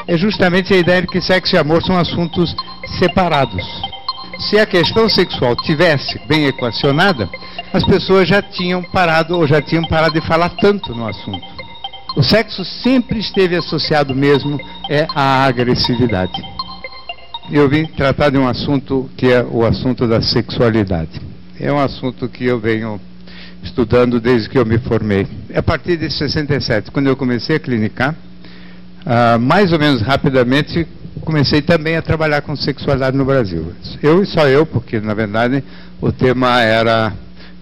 É justamente a ideia de que sexo e amor são assuntos separados. Se a questão sexual tivesse bem equacionada, as pessoas já tinham parado de falar tanto no assunto. O sexo sempre esteve associado mesmo à agressividade. Eu vim tratar de um assunto que é o assunto da sexualidade. É um assunto que eu venho estudando desde que eu me formei. A partir de 67, quando eu comecei a clinicar, mais ou menos rapidamente comecei também a trabalhar com sexualidade no Brasil. Eu e só eu, porque na verdade o tema era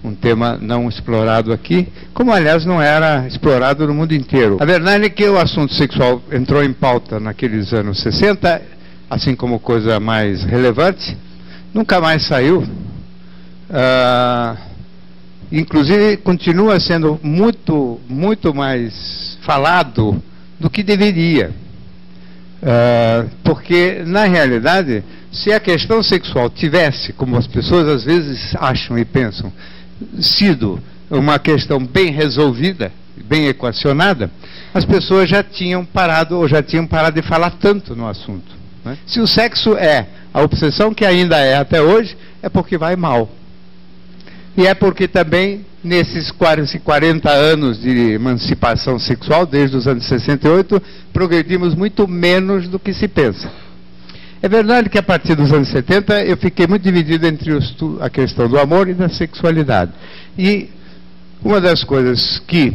um tema não explorado aqui, como aliás não era explorado no mundo inteiro. A verdade é que o assunto sexual entrou em pauta naqueles anos 60, assim como coisa mais relevante, nunca mais saiu. Inclusive continua sendo muito mais falado do que deveria. Porque, na realidade, se a questão sexual tivesse, como as pessoas às vezes acham e pensam, sido uma questão bem resolvida, bem equacionada, as pessoas já tinham parado de falar tanto no assunto, né? Se o sexo é a obsessão que ainda é até hoje, é porque vai mal. E é porque também, nesses quase 40 anos de emancipação sexual, desde os anos 68, progredimos muito menos do que se pensa. É verdade que a partir dos anos 70 eu fiquei muito dividido entre a questão do amor e da sexualidade. E uma das coisas que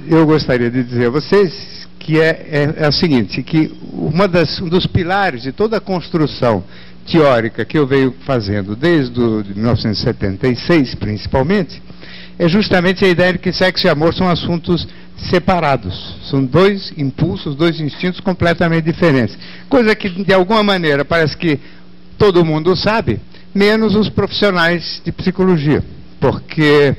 eu gostaria de dizer a vocês que é a seguinte, que um dos pilares de toda a construção teórica que eu venho fazendo desde 1976, principalmente, é justamente a ideia de que sexo e amor são assuntos separados. São dois impulsos, dois instintos completamente diferentes. Coisa que, de alguma maneira, parece que todo mundo sabe, menos os profissionais de psicologia. Porque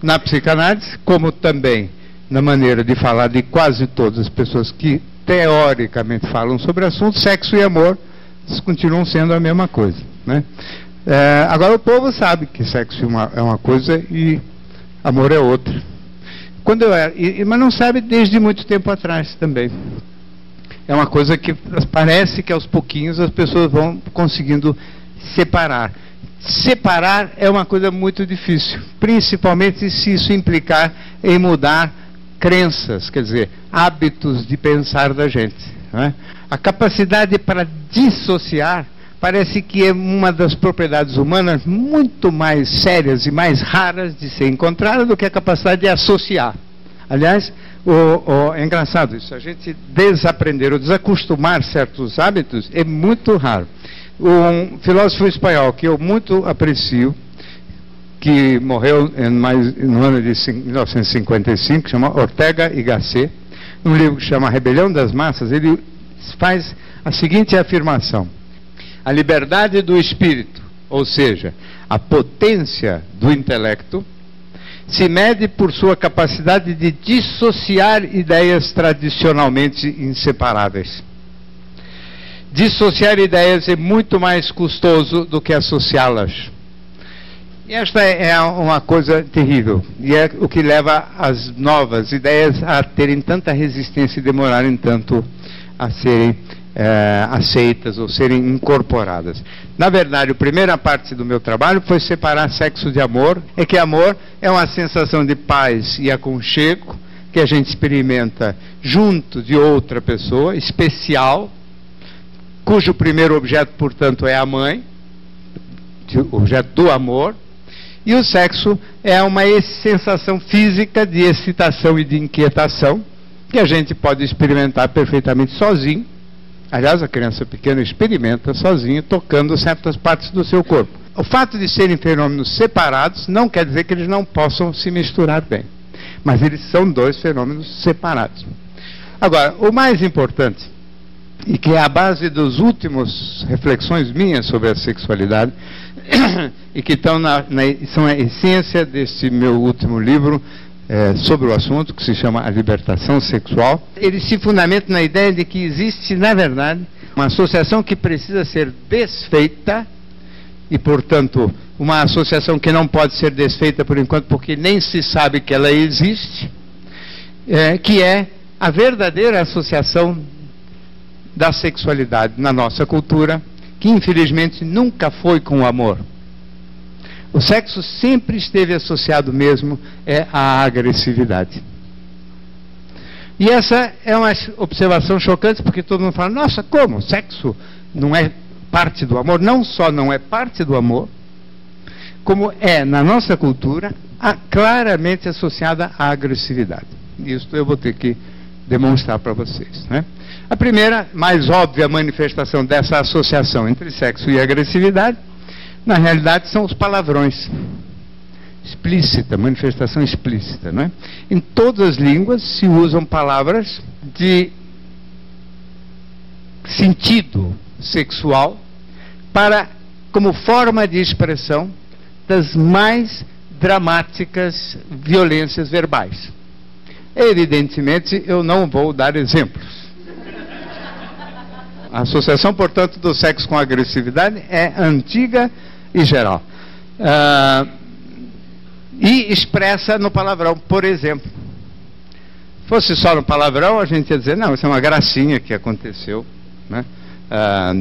na psicanálise, como também na maneira de falar de quase todas as pessoas que teoricamente falam sobre assuntos, sexo e amor continuam sendo a mesma coisa, né? Agora o povo sabe que sexo é uma coisa e amor é outra. Mas não sabe desde muito tempo atrás também. É uma coisa que parece que aos pouquinhos as pessoas vão conseguindo separar. Separar é uma coisa muito difícil, principalmente se isso implicar em mudar crenças, quer dizer, hábitos de pensar da gente, né? A capacidade para dissociar parece que é uma das propriedades humanas muito mais sérias e mais raras de ser encontrada do que a capacidade de associar. Aliás, é engraçado isso, a gente desaprender ou desacostumar certos hábitos é muito raro. Um filósofo espanhol que eu muito aprecio, que morreu no ano de 1955, chama Ortega y Gasset, num livro que chama Rebelião das Massas, ele faz a seguinte afirmação: a liberdade do espírito, ou seja, a potência do intelecto, se mede por sua capacidade de dissociar ideias tradicionalmente inseparáveis. Dissociar ideias é muito mais custoso do que associá-las. E esta é uma coisa terrível, e é o que leva as novas ideias a terem tanta resistência e demorarem tanto a serem aceitas ou serem incorporadas. Na verdade, a primeira parte do meu trabalho foi separar sexo de amor. É que amor é uma sensação de paz e aconchego que a gente experimenta junto de outra pessoa especial, cujo primeiro objeto, portanto, é a mãe, objeto do amor. E o sexo é uma sensação física de excitação e de inquietação que a gente pode experimentar perfeitamente sozinho. Aliás, a criança pequena experimenta sozinha, tocando certas partes do seu corpo. O fato de serem fenômenos separados não quer dizer que eles não possam se misturar bem. Mas eles são dois fenômenos separados. Agora, o mais importante, e que é a base das últimas reflexões minhas sobre a sexualidade, e que são a essência desse meu último livro, sobre o assunto, que se chama A Libertação Sexual. Ele se fundamenta na ideia de que existe, na verdade, uma associação que precisa ser desfeita, e, portanto, uma associação que não pode ser desfeita por enquanto, porque nem se sabe que ela existe, que é a verdadeira associação da sexualidade na nossa cultura, que infelizmente nunca foi com o amor. O sexo sempre esteve associado mesmo à agressividade. E essa é uma observação chocante, porque todo mundo fala, nossa, como? O sexo não é parte do amor? Não só não é parte do amor, como é, na nossa cultura, claramente associada à agressividade. Isso eu vou ter que demonstrar para vocês, né? A primeira, mais óbvia manifestação dessa associação entre sexo e agressividade, na realidade, são os palavrões. Explícita, manifestação explícita, não é? Em todas as línguas se usam palavras de sentido sexual como forma de expressão das mais dramáticas violências verbais. Evidentemente, eu não vou dar exemplos. A associação, portanto, do sexo com a agressividade é antiga e geral. E expressa no palavrão, por exemplo. Fosse só no palavrão, a gente ia dizer, não, isso é uma gracinha que aconteceu, né?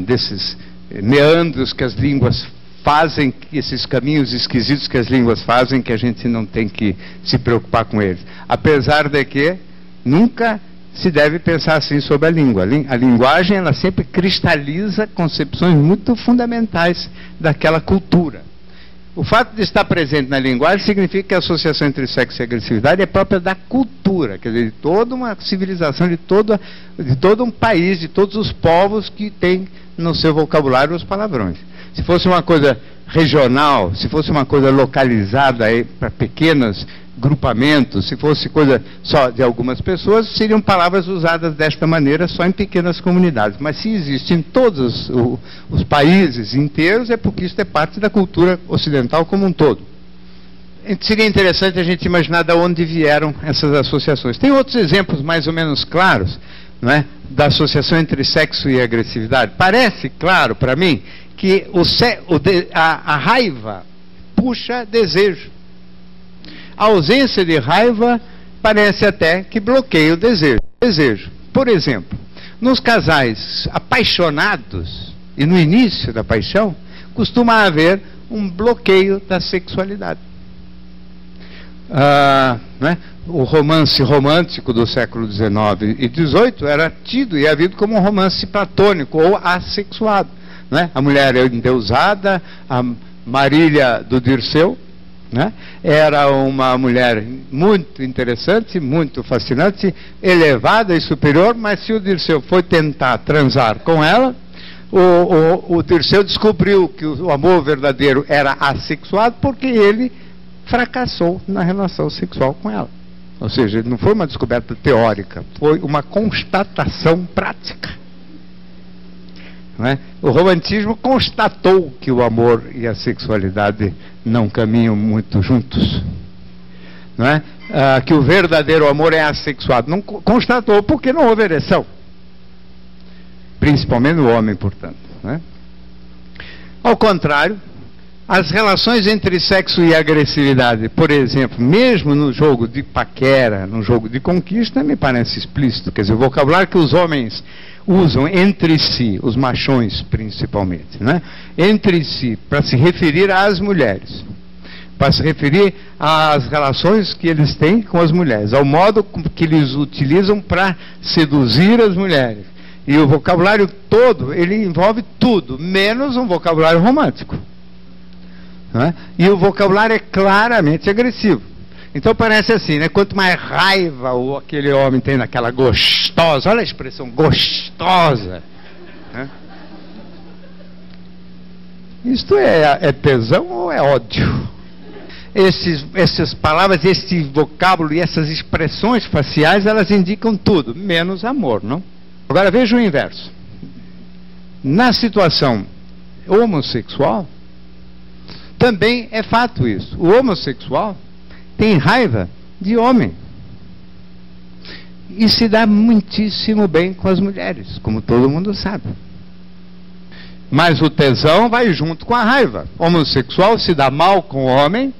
Desses meandros que as línguas fazem, esses caminhos esquisitos que as línguas fazem, que a gente não tem que se preocupar com eles. Apesar de que nunca se deve pensar assim sobre a língua. A linguagem, ela sempre cristaliza concepções muito fundamentais daquela cultura. O fato de estar presente na linguagem significa que a associação entre sexo e agressividade é própria da cultura, quer dizer, de toda uma civilização, de todo um país, de todos os povos que têm no seu vocabulário os palavrões. Se fosse uma coisa regional, se fosse uma coisa localizada para pequenos grupamentos, se fosse coisa só de algumas pessoas, seriam palavras usadas desta maneira só em pequenas comunidades. Mas se existe em todos os países inteiros, é porque isso é parte da cultura ocidental como um todo. Seria interessante a gente imaginar de onde vieram essas associações. Tem outros exemplos mais ou menos claros, não é, da associação entre sexo e agressividade. Parece claro para mim que a raiva puxa desejo. A ausência de raiva parece até que bloqueia o desejo. Por exemplo, nos casais apaixonados, e no início da paixão, costuma haver um bloqueio da sexualidade. Né? O romance romântico do século XIX e XVIII era tido e havido como um romance platônico ou assexuado. Né? A mulher é endeusada, a Marília do Dirceu, né? Era uma mulher muito interessante, muito fascinante, elevada e superior, mas se o Dirceu foi tentar transar com ela, o Dirceu descobriu que o amor verdadeiro era assexuado porque ele fracassou na relação sexual com ela. Ou seja, não foi uma descoberta teórica, foi uma constatação prática. Não é? O romantismo constatou que o amor e a sexualidade não caminham muito juntos. Não é? Que o verdadeiro amor é assexuado. Não constatou porque não houve ereção. Principalmente no homem, portanto. Não é? Ao contrário, as relações entre sexo e agressividade, por exemplo, mesmo no jogo de paquera, no jogo de conquista, me parece explícito. Quer dizer, o vocabulário que os homens usam entre si, os machões principalmente, né? Entre si, para se referir às mulheres, para se referir às relações que eles têm com as mulheres, ao modo que eles utilizam para seduzir as mulheres. E o vocabulário todo, ele envolve tudo, menos um vocabulário romântico. Né? E o vocabulário é claramente agressivo. Então parece assim, né? Quanto mais raiva aquele homem tem naquela gostosa, olha a expressão gostosa, né? Isto é tesão ou é ódio? Essas palavras, esse vocábulo e essas expressões faciais, elas indicam tudo, menos amor, não? Agora veja o inverso. Na situação homossexual, também é fato isso. O homossexual tem raiva de homem. E se dá muitíssimo bem com as mulheres, como todo mundo sabe. Mas o tesão vai junto com a raiva. O homossexual se dá mal com o homem,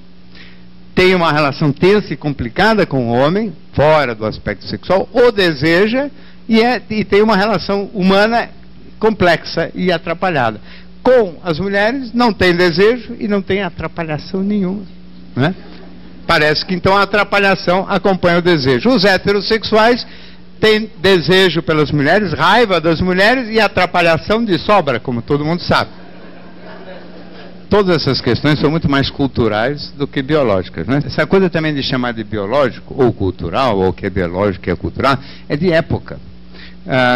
tem uma relação tensa e complicada com o homem, fora do aspecto sexual, o deseja e tem uma relação humana complexa e atrapalhada. Com as mulheres não tem desejo e não tem atrapalhação nenhuma, né? Parece que então a atrapalhação acompanha o desejo. Os heterossexuais têm desejo pelas mulheres, raiva das mulheres e atrapalhação de sobra, como todo mundo sabe. Todas essas questões são muito mais culturais do que biológicas, né? Essa coisa também de chamar de biológico ou cultural, ou que é biológico e é cultural, é de época.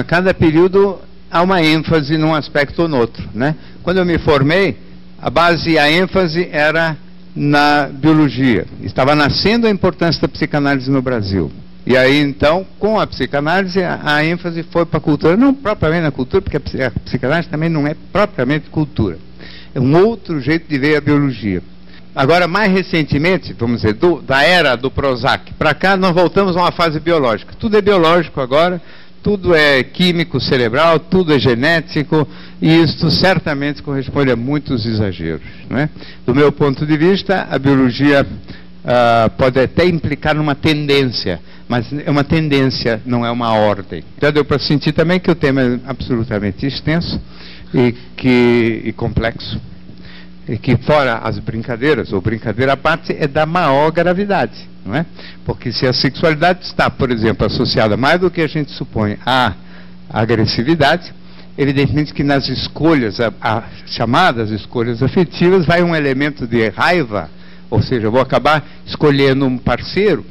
Cada período há uma ênfase num aspecto ou no outro, né? Quando eu me formei, a base e a ênfase era na biologia. Estava nascendo a importância da psicanálise no Brasil. E aí, então, com a psicanálise, a ênfase foi para a cultura. Não propriamente na cultura, porque a psicanálise também não é propriamente cultura. É um outro jeito de ver a biologia. Agora, mais recentemente, vamos dizer, da era do Prozac para cá, nós voltamos a uma fase biológica. Tudo é biológico agora, tudo é químico cerebral, tudo é genético, e isso certamente corresponde a muitos exageros, não é? Do meu ponto de vista, a biologia pode até implicar numa tendência, mas é uma tendência, não é uma ordem. Já deu para sentir também que o tema é absolutamente extenso e complexo, e que fora as brincadeiras, ou brincadeira à parte, é da maior gravidade, não é? Porque se a sexualidade está, por exemplo, associada mais do que a gente supõe à agressividade, evidentemente que nas escolhas, chamadas escolhas afetivas, vai um elemento de raiva, ou seja, eu vou acabar escolhendo um parceiro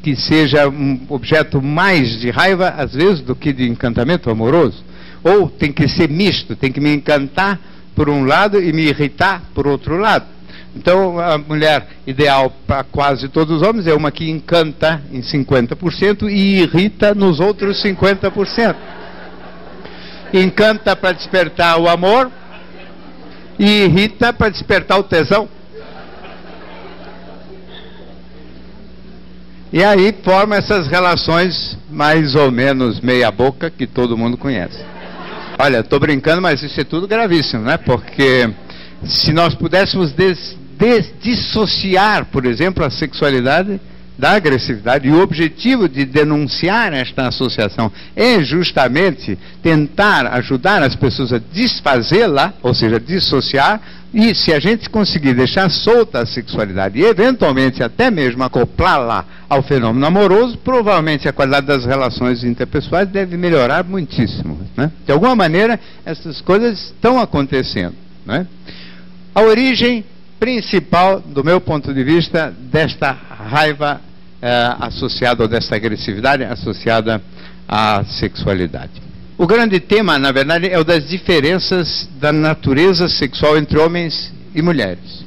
que seja um objeto mais de raiva, às vezes, do que de encantamento amoroso. Ou tem que ser misto, tem que me encantar por um lado e me irritar por outro lado. Então, a mulher ideal para quase todos os homens é uma que encanta em 50% e irrita nos outros 50%. Encanta para despertar o amor e irrita para despertar o tesão. E aí forma essas relações mais ou menos meia boca que todo mundo conhece. Olha, estou brincando, mas isso é tudo gravíssimo, né? Porque se nós pudéssemos dissociar, por exemplo, a sexualidade da agressividade, e o objetivo de denunciar esta associação é justamente tentar ajudar as pessoas a desfazê-la, ou seja, dissociar, e se a gente conseguir deixar solta a sexualidade e eventualmente até mesmo acoplá-la ao fenômeno amoroso, provavelmente a qualidade das relações interpessoais deve melhorar muitíssimo, né? De alguma maneira, essas coisas estão acontecendo, né? A origem principal, do meu ponto de vista, desta raiva associada, ou desta agressividade associada à sexualidade. O grande tema, na verdade, é o das diferenças da natureza sexual entre homens e mulheres,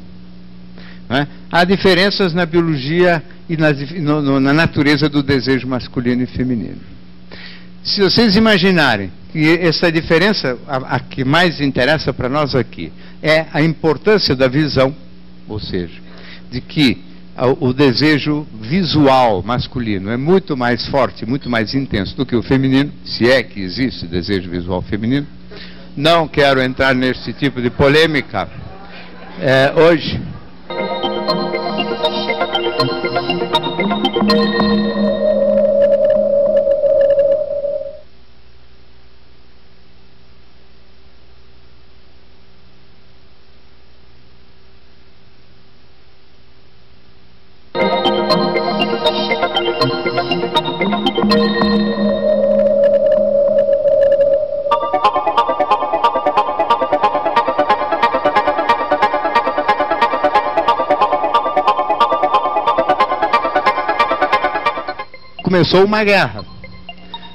né? Há diferenças na biologia e na natureza do desejo masculino e feminino. Se vocês imaginarem que essa diferença, a que mais interessa para nós aqui, é a importância da visão, ou seja, de que o desejo visual masculino é muito mais forte, muito mais intenso do que o feminino, se é que existe desejo visual feminino. Não quero entrar nesse tipo de polêmica hoje. Começou uma guerra,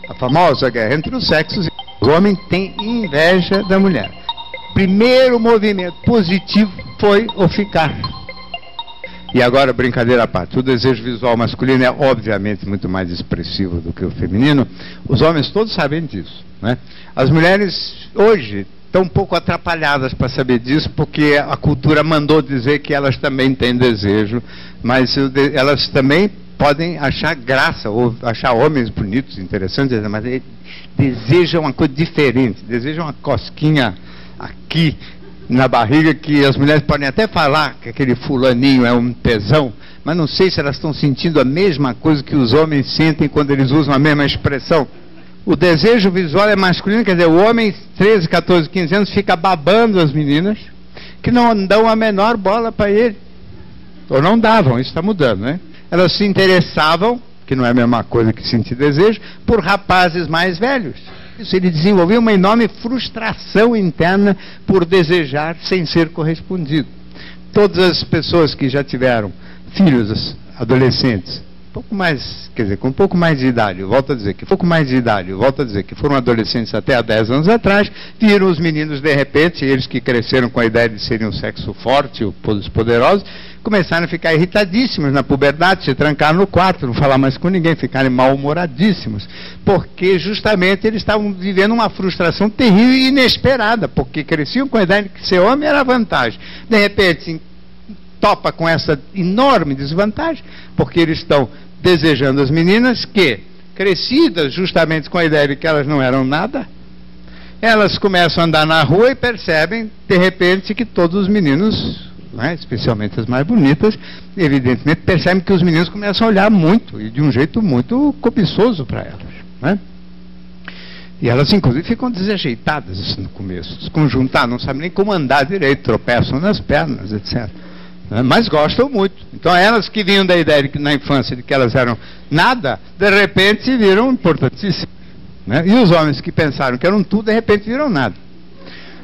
a famosa guerra entre os sexos. O homem tem inveja da mulher. Primeiro movimento positivo foi o ficar. E agora, brincadeira à parte, o desejo visual masculino é obviamente muito mais expressivo do que o feminino. Os homens todos sabem disso, né? As mulheres hoje estão um pouco atrapalhadas para saber disso, porque a cultura mandou dizer que elas também têm desejo, mas elas também podem achar graça, ou achar homens bonitos, interessantes, mas eles desejam uma coisa diferente, desejam uma cosquinha aqui na barriga, que as mulheres podem até falar que aquele fulaninho é um tesão, mas não sei se elas estão sentindo a mesma coisa que os homens sentem quando eles usam a mesma expressão. O desejo visual é masculino, quer dizer, o homem, 13, 14, 15 anos, fica babando as meninas, que não dão a menor bola para ele. Ou não davam, isso está mudando, né? Elas se interessavam, que não é a mesma coisa que sentir desejo, por rapazes mais velhos. Isso, ele desenvolveu uma enorme frustração interna por desejar sem ser correspondido. Todas as pessoas que já tiveram filhos adolescentes, pouco mais, quer dizer, com um pouco mais de idade, eu volto a dizer que foram adolescentes até há 10 anos atrás, viram os meninos de repente, eles que cresceram com a ideia de serem um sexo forte, os poderosos, começaram a ficar irritadíssimos na puberdade, se trancar no quarto, não falar mais com ninguém, ficarem mal-humoradíssimos, porque justamente eles estavam vivendo uma frustração terrível e inesperada, porque cresciam com a ideia de que ser homem era vantagem. De repente, topa com essa enorme desvantagem, porque eles estão desejando as meninas que, crescidas justamente com a ideia de que elas não eram nada, elas começam a andar na rua e percebem, de repente, que todos os meninos, né, especialmente as mais bonitas, evidentemente percebem que os meninos começam a olhar muito, e de um jeito muito cobiçoso para elas, né? E elas, inclusive, ficam desajeitadas no começo, desconjuntadas, não sabem nem como andar direito, tropeçam nas pernas, etc. Mas gostam muito. Então elas que vinham da ideia de que, na infância, de que elas eram nada, de repente se viram importantíssimas, né? E os homens que pensaram que eram tudo, de repente viram nada.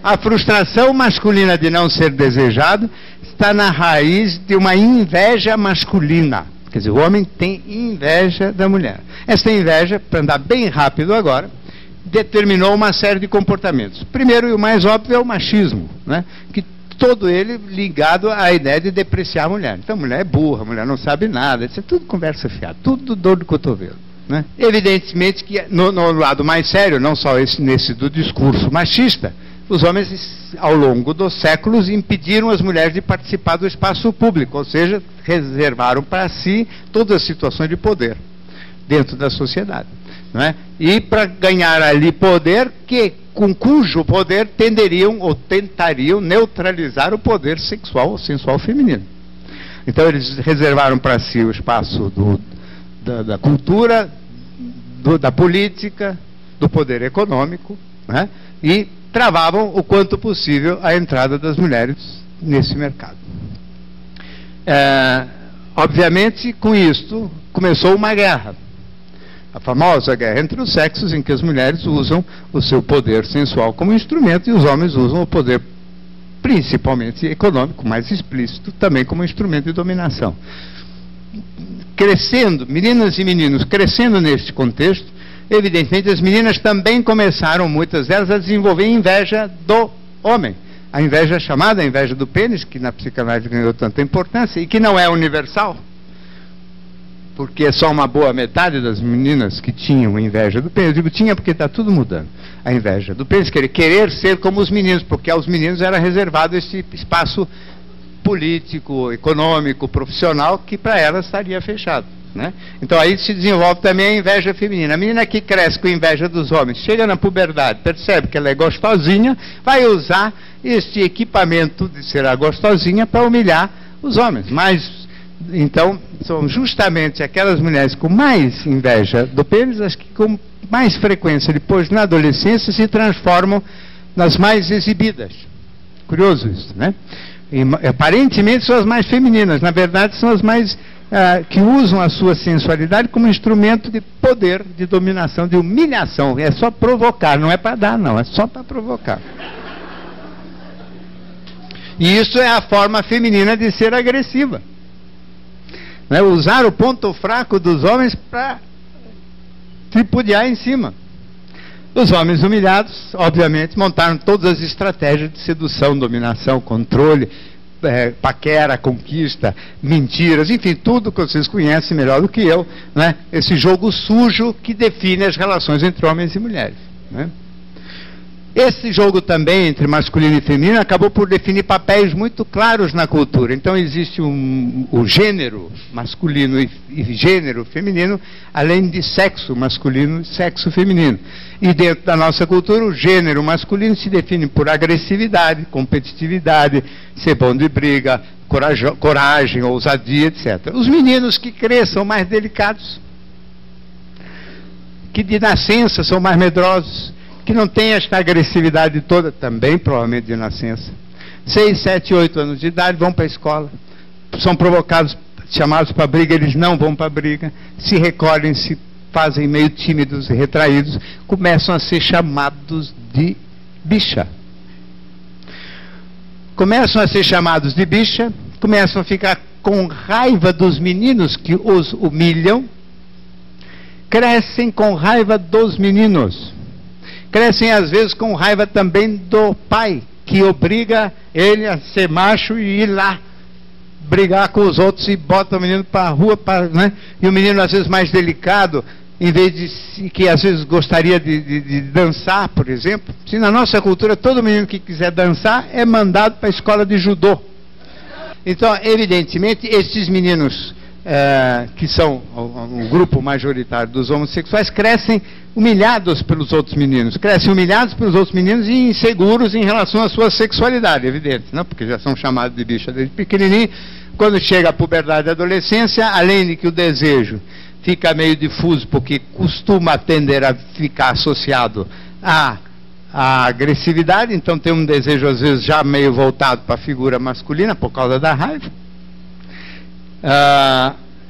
A frustração masculina de não ser desejado está na raiz de uma inveja masculina. Quer dizer, o homem tem inveja da mulher. Essa inveja, para andar bem rápido agora, determinou uma série de comportamentos. Primeiro e o mais óbvio é o machismo, né? Que todo ele ligado à ideia de depreciar a mulher. Então a mulher é burra, a mulher não sabe nada, isso é tudo conversa fiada, tudo dor de cotovelo, né? Evidentemente que no lado mais sério, não só nesse do discurso machista, os homens ao longo dos séculos impediram as mulheres de participar do espaço público, ou seja, reservaram para si todas as situações de poder dentro da sociedade, não é? E para ganhar ali poder, com cujo poder tenderiam ou tentariam neutralizar o poder sexual ou sensual feminino. Então eles reservaram para si o espaço da cultura, da política, do poder econômico, né? E travavam o quanto possível a entrada das mulheres nesse mercado. Obviamente, com isto, começou uma guerra. A famosa guerra entre os sexos, em que as mulheres usam o seu poder sensual como instrumento e os homens usam o poder, principalmente econômico, mais explícito, também como instrumento de dominação. Crescendo, meninas e meninos crescendo neste contexto, evidentemente as meninas também começaram, muitas delas, a desenvolver inveja do homem. A inveja chamada inveja do pênis, que na psicanálise ganhou tanta importância e que não é universal, porque é só uma boa metade das meninas que tinham inveja do pênis. Eu digo tinha porque está tudo mudando. A inveja do pênis, querer ser como os meninos, porque aos meninos era reservado esse espaço político, econômico, profissional, que para elas estaria fechado, né? Então aí se desenvolve também a inveja feminina. A menina que cresce com inveja dos homens, chega na puberdade, percebe que ela é gostosinha, vai usar este equipamento de ser a gostosinha para humilhar os homens. Mas então, são justamente aquelas mulheres com mais inveja do pênis, as que com mais frequência, depois na adolescência, se transformam nas mais exibidas. Curioso isso, né? E, aparentemente são as mais femininas, na verdade são as mais que usam a sua sensualidade como instrumento de poder, de dominação, de humilhação. É só provocar, não é para dar não, é só para provocar. E isso é a forma feminina de ser agressiva. Né, usar o ponto fraco dos homens para tripudiar em cima. Os homens humilhados, obviamente, montaram todas as estratégias de sedução, dominação, controle, paquera, conquista, mentiras, enfim, tudo que vocês conhecem melhor do que eu, né? Esse jogo sujo que define as relações entre homens e mulheres, né? Esse jogo também entre masculino e feminino acabou por definir papéis muito claros na cultura. Então existe o gênero masculino e gênero feminino, além de sexo masculino e sexo feminino. E dentro da nossa cultura, o gênero masculino se define por agressividade, competitividade, ser bom de briga, coragem, ousadia, etc. Os meninos que cresçam mais delicados, que de nascença são mais medrosos, que não têm esta agressividade toda, também provavelmente de nascença. 6, 7, 8 anos de idade, vão para a escola, são provocados, chamados para briga, eles não vão para a briga, se recolhem, se fazem meio tímidos e retraídos, começam a ser chamados de bicha. Começam a ser chamados de bicha, começam a ficar com raiva dos meninos que os humilham, crescem com raiva dos meninos. Crescem às vezes com raiva também do pai, que obriga ele a ser macho e ir lá brigar com os outros e bota o menino para a rua, né? E o menino às vezes mais delicado, em vez de que às vezes gostaria de dançar, por exemplo. Se na nossa cultura todo menino que quiser dançar é mandado para a escola de judô. Então, evidentemente, esses meninos que são um grupo majoritário dos homossexuais, crescem humilhados pelos outros meninos, crescem humilhados pelos outros meninos e inseguros em relação à sua sexualidade, evidente, não? Porque já são chamados de bicha desde pequenininho. Quando chega a puberdade e a adolescência, além de que o desejo fica meio difuso, porque costuma tender a ficar associado à agressividade, então tem um desejo às vezes já meio voltado para a figura masculina por causa da raiva.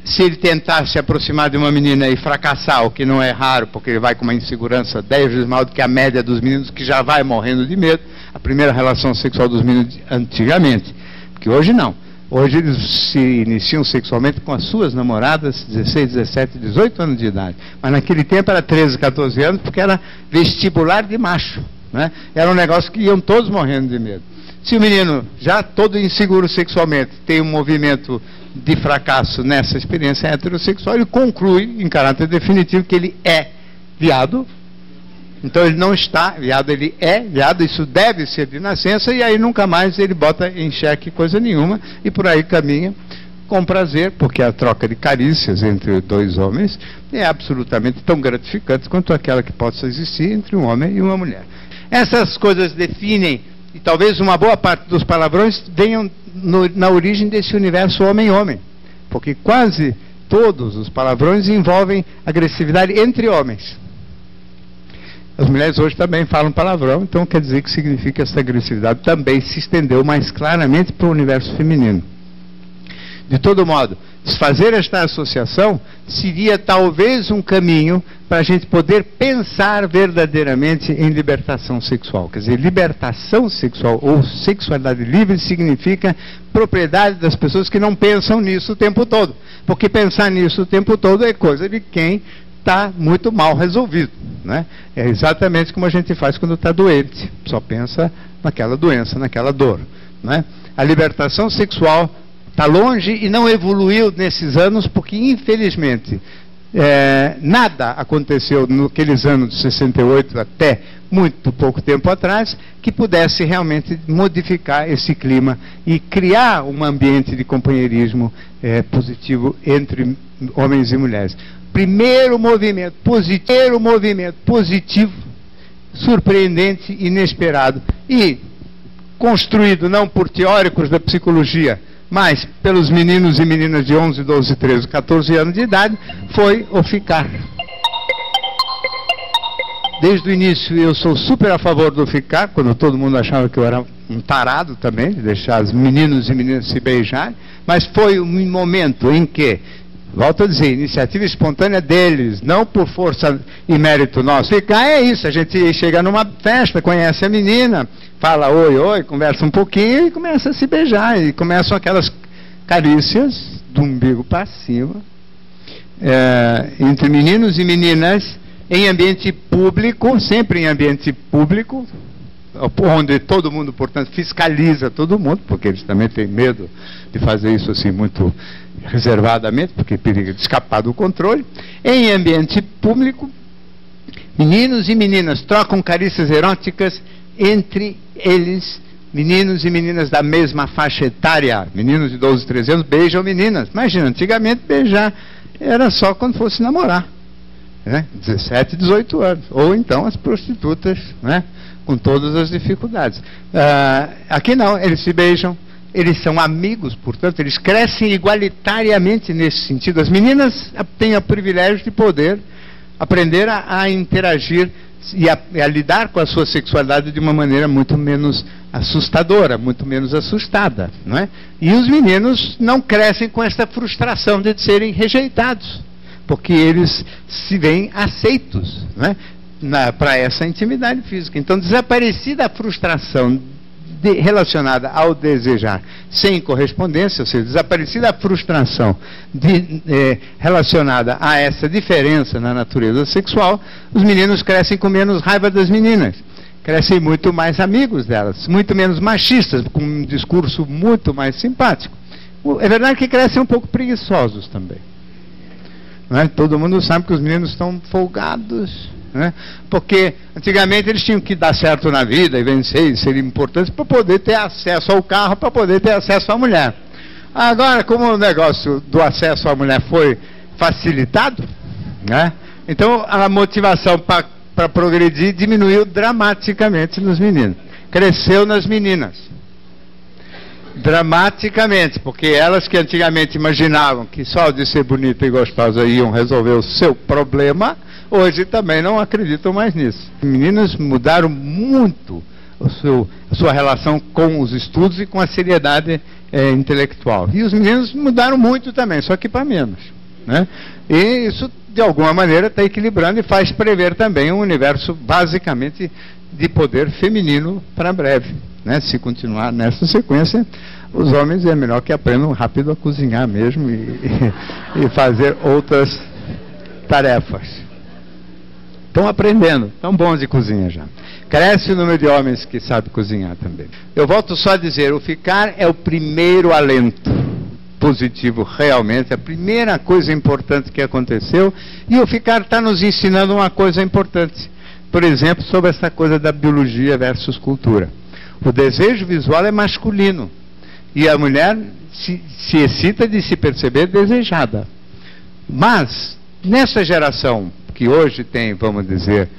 Se ele tentar se aproximar de uma menina e fracassar, o que não é raro, porque ele vai com uma insegurança 10 vezes maior do que a média dos meninos, que já vai morrendo de medo, a primeira relação sexual dos meninos antigamente, porque hoje não. Hoje eles se iniciam sexualmente com as suas namoradas, 16, 17, 18 anos de idade. Mas naquele tempo era 13, 14 anos, porque era vestibular de macho, né? Era um negócio que iam todos morrendo de medo. Se o menino, já todo inseguro sexualmente, tem um movimento de fracasso nessa experiência heterossexual, ele conclui, em caráter definitivo, que ele é viado. Então ele não está viado, ele é viado, isso deve ser de nascença, e aí nunca mais ele bota em xeque coisa nenhuma, e por aí caminha com prazer, porque a troca de carícias entre dois homens é absolutamente tão gratificante quanto aquela que possa existir entre um homem e uma mulher. Essas coisas definem, e talvez uma boa parte dos palavrões venham na origem desse universo homem-homem, porque quase todos os palavrões envolvem agressividade entre homens. As mulheres hoje também falam palavrão, então quer dizer que significa que essa agressividade também se estendeu mais claramente para o universo feminino. De todo modo, fazer esta associação seria talvez um caminho para a gente poder pensar verdadeiramente em libertação sexual. Quer dizer, libertação sexual ou sexualidade livre significa propriedade das pessoas que não pensam nisso o tempo todo. Porque pensar nisso o tempo todo é coisa de quem está muito mal resolvido, né? É exatamente como a gente faz quando está doente. Só pensa naquela doença, naquela dor, né? A libertação sexual está longe e não evoluiu nesses anos, porque, infelizmente, nada aconteceu naqueles anos de 68 até muito pouco tempo atrás que pudesse realmente modificar esse clima e criar um ambiente de companheirismo positivo entre homens e mulheres. Primeiro movimento positivo, surpreendente, inesperado e construído não por teóricos da psicologia, mas pelos meninos e meninas de 11, 12, 13, 14 anos de idade, foi o ficar. Desde o início eu sou super a favor do ficar, quando todo mundo achava que eu era um tarado também, de deixar os meninos e meninas se beijarem, mas foi um momento em que, volto a dizer, iniciativa espontânea deles, não por força e mérito nosso. Ficar é isso, a gente chega numa festa, conhece a menina, fala oi, oi, conversa um pouquinho e começa a se beijar. E começam aquelas carícias do umbigo para cima, entre meninos e meninas, em ambiente público, sempre em ambiente público, onde todo mundo, portanto, fiscaliza todo mundo, porque eles também têm medo de fazer isso assim muito reservadamente, porque periga de escapar do controle, em ambiente público, Meninos e meninas trocam carícias eróticas entre eles, meninos e meninas da mesma faixa etária. Meninos de 12, 13 anos beijam meninas. Imagina, antigamente beijar era só quando fosse namorar, né? 17, 18 anos. Ou então as prostitutas, né? Com todas as dificuldades. Aqui não, eles se beijam, eles são amigos, portanto, eles crescem igualitariamente nesse sentido. As meninas têm o privilégio de poder aprender a interagir e a lidar com a sua sexualidade de uma maneira muito menos assustadora, muito menos assustada, não é? E os meninos não crescem com essa frustração de serem rejeitados, porque eles se veem aceitos, não é? Para essa intimidade física. Então, desaparecida a frustração relacionada ao desejar sem correspondência, ou seja, desaparecida a frustração relacionada a essa diferença na natureza sexual, os meninos crescem com menos raiva das meninas, crescem muito mais amigos delas, muito menos machistas, com um discurso muito mais simpático. É verdade que crescem um pouco preguiçosos também, não é? Todo mundo sabe que os meninos estão folgados, né? Porque antigamente eles tinham que dar certo na vida e vencer e serem importantes para poder ter acesso ao carro, para poder ter acesso à mulher. Agora, como o negócio do acesso à mulher foi facilitado, né? Então a motivação para progredir diminuiu dramaticamente nos meninos, cresceu nas meninas dramaticamente, porque elas que antigamente imaginavam que só de ser bonita e gostosa iam resolver o seu problema, hoje também não acreditam mais nisso. Meninas mudaram muito a sua relação com os estudos e com a seriedade intelectual. E os meninos mudaram muito também, só que para menos, né? E isso, de alguma maneira, está equilibrando e faz prever também um universo basicamente de poder feminino para breve, né? Se continuar nessa sequência, os homens é melhor que aprendam rápido a cozinhar mesmo e fazer outras tarefas. Estão aprendendo, estão bons de cozinha já. Cresce o número de homens que sabem cozinhar também. Eu volto só a dizer, o ficar é o primeiro alento positivo realmente, a primeira coisa importante que aconteceu, e o ficar está nos ensinando uma coisa importante. Por exemplo, sobre essa coisa da biologia versus cultura. O desejo visual é masculino, e a mulher se excita de se perceber desejada. Mas, nessa geração que hoje tem, vamos dizer,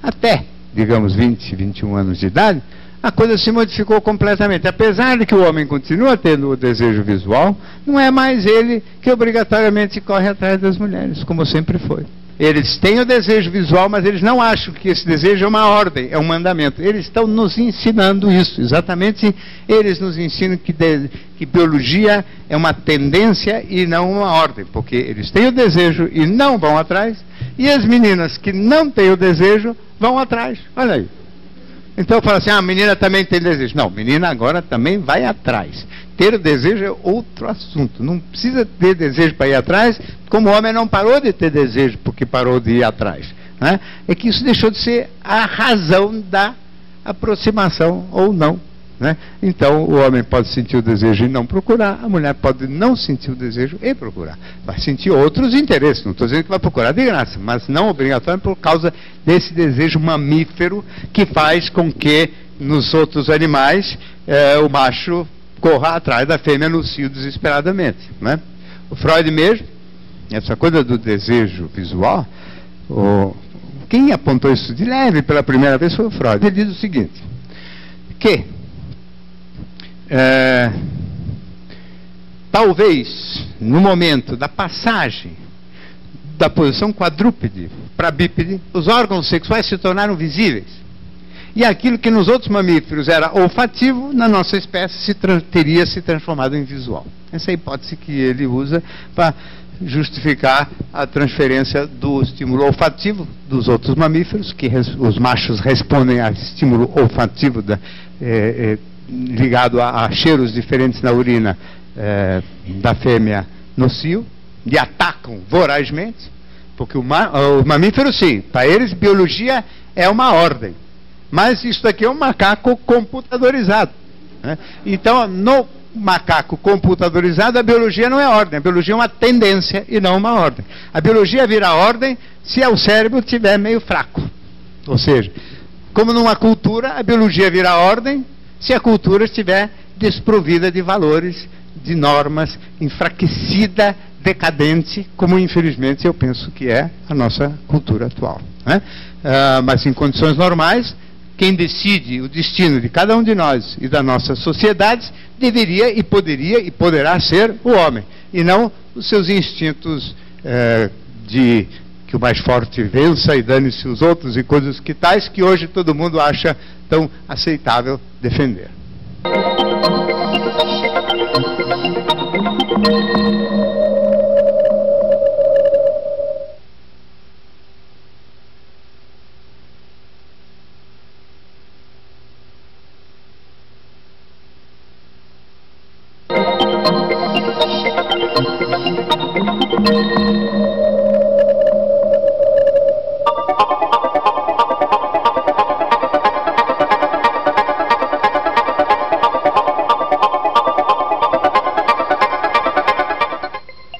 até, digamos, 20, 21 anos de idade, a coisa se modificou completamente. Apesar de que o homem continua tendo o desejo visual, não é mais ele que obrigatoriamente corre atrás das mulheres, como sempre foi. Eles têm o desejo visual, mas eles não acham que esse desejo é uma ordem, é um mandamento. Eles estão nos ensinando isso. Exatamente, eles nos ensinam que biologia é uma tendência e não uma ordem, porque eles têm o desejo e não vão atrás, e as meninas que não têm o desejo vão atrás. Olha aí. Então eu falo assim, a menina também tem desejo. Não, menina agora também vai atrás. Ter desejo é outro assunto. Não precisa ter desejo para ir atrás, como o homem não parou de ter desejo porque parou de ir atrás, né? É que isso deixou de ser a razão da aproximação ou não, né? Então o homem pode sentir o desejo e não procurar, a mulher pode não sentir o desejo e procurar. Vai sentir outros interesses, não estou dizendo que vai procurar de graça, mas não obrigatório por causa desse desejo mamífero que faz com que nos outros animais o macho corra atrás da fêmea no cio desesperadamente, né? O Freud mesmo, essa coisa do desejo visual, quem apontou isso de leve pela primeira vez foi o Freud. Ele diz o seguinte, que talvez no momento da passagem da posição quadrúpede para bípede, os órgãos sexuais se tornaram visíveis. E aquilo que nos outros mamíferos era olfativo, na nossa espécie teria se transformado em visual. Essa é a hipótese que ele usa para justificar a transferência do estímulo olfativo dos outros mamíferos, que os machos respondem a estímulo olfativo ligado a cheiros diferentes na urina da fêmea no cio, e atacam vorazmente, porque o mamífero, sim, para eles biologia é uma ordem. Mas isso daqui é um macaco computadorizado, né? Então, no macaco computadorizado, a biologia não é ordem, a biologia é uma tendência e não uma ordem. A biologia vira ordem se o cérebro estiver meio fraco. Ou seja, como numa cultura, a biologia vira ordem se a cultura estiver desprovida de valores, de normas, enfraquecida, decadente, como infelizmente eu penso que é a nossa cultura atual, né? Mas em condições normais, quem decide o destino de cada um de nós e das nossas sociedades deveria e poderia e poderá ser o homem, e não os seus instintos de que o mais forte vença e dane-se os outros e coisas que tais que hoje todo mundo acha tão aceitável defender.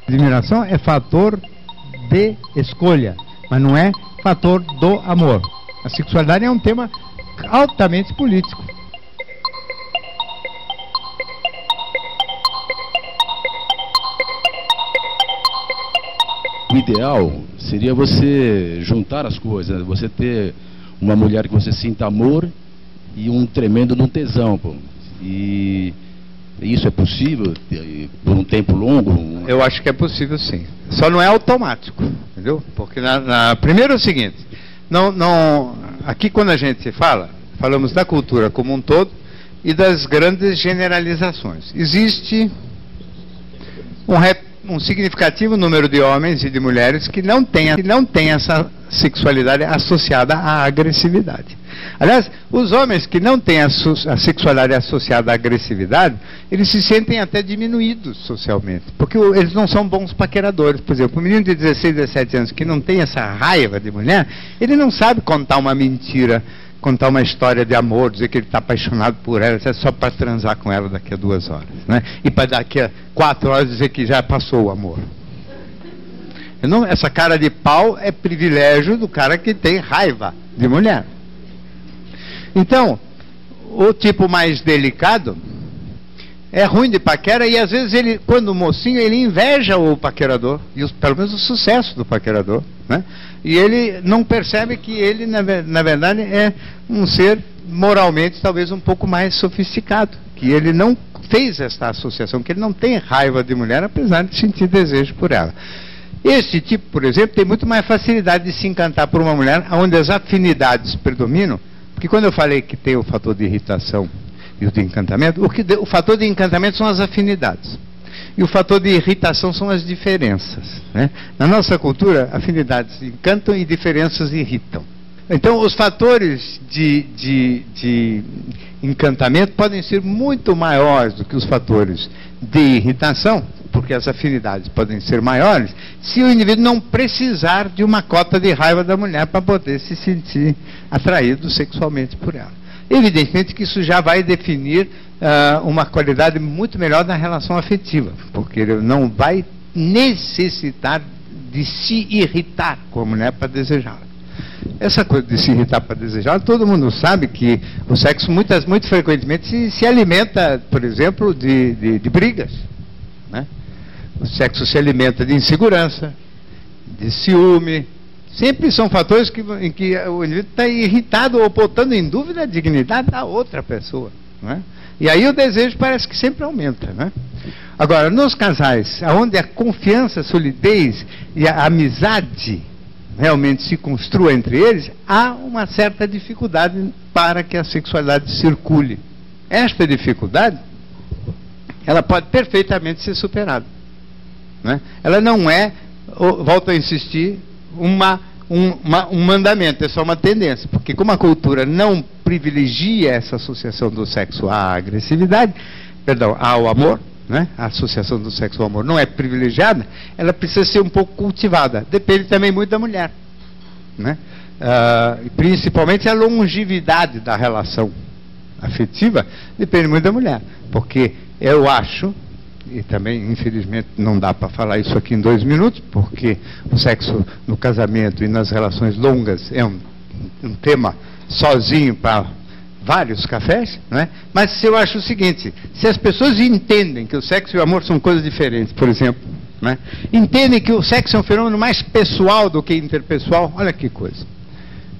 Admiração é fator de escolha, mas não é fator do amor. A sexualidade é um tema altamente político. O ideal seria você juntar as coisas, né? Você ter uma mulher que você sinta amor e um tremendo de um tesão, pô. E isso é possível por um tempo longo? Eu acho que é possível, sim. Só não é automático, entendeu? Porque primeiro é o seguinte, aqui quando a gente falamos da cultura como um todo e das grandes generalizações. Existe um significativo número de homens e de mulheres que não tem essa sexualidade associada à agressividade. Aliás, os homens que não têm a sexualidade associada à agressividade, eles se sentem até diminuídos socialmente, porque eles não são bons paqueradores. Por exemplo, um menino de 16, 17 anos que não tem essa raiva de mulher, ele não sabe contar uma mentira, contar uma história de amor, dizer que ele está apaixonado por ela, é só para transar com ela daqui a 2 horas, né? E para daqui a 4 horas dizer que já passou o amor. Essa cara de pau é privilégio do cara que tem raiva de mulher. Então, o tipo mais delicado é ruim de paquera e às vezes ele, quando o mocinho, ele inveja o paquerador, e pelo menos o sucesso do paquerador, né? E ele não percebe que ele, na verdade, é um ser moralmente talvez um pouco mais sofisticado, que ele não fez essa associação, que ele não tem raiva de mulher, apesar de sentir desejo por ela. Esse tipo, por exemplo, tem muito mais facilidade de se encantar por uma mulher onde as afinidades predominam, porque quando eu falei que tem o fator de irritação e o de encantamento, o fator de encantamento são as afinidades. E o fator de irritação são as diferenças, né? Na nossa cultura, afinidades encantam e diferenças irritam. Então, os fatores de encantamento podem ser muito maiores do que os fatores de irritação, porque as afinidades podem ser maiores, se o indivíduo não precisar de uma cota de raiva da mulher para poder se sentir atraído sexualmente por ela. Evidentemente que isso já vai definir uma qualidade muito melhor na relação afetiva, porque ele não vai necessitar de se irritar com a mulher para desejá-la. Essa coisa de se irritar para desejá-la, todo mundo sabe que o sexo muito frequentemente se alimenta, por exemplo, de brigas, né? O sexo se alimenta de insegurança, de ciúme. Sempre são fatores em que o indivíduo está irritado ou botando em dúvida a dignidade da outra pessoa, né? E aí o desejo parece que sempre aumenta, né? Agora, nos casais, onde a confiança, a solidez e a amizade realmente se construa entre eles, há uma certa dificuldade para que a sexualidade circule. Esta dificuldade, ela pode perfeitamente ser superada, né? Ela não é, volto a insistir, um mandamento, é só uma tendência, porque como a cultura não privilegia essa associação do sexo à agressividade, ao amor, né? A associação do sexo ao amor não é privilegiada, ela precisa ser um pouco cultivada. Depende também muito da mulher, né? Principalmente a longevidade da relação afetiva depende muito da mulher, porque Eu acho, e também, infelizmente, não dá para falar isso aqui em 2 minutos, porque o sexo no casamento e nas relações longas é um tema sozinho para vários cafés, né? Mas eu acho o seguinte: se as pessoas entendem que o sexo e o amor são coisas diferentes, por exemplo, né? Entendem que o sexo é um fenômeno mais pessoal do que interpessoal, olha que coisa,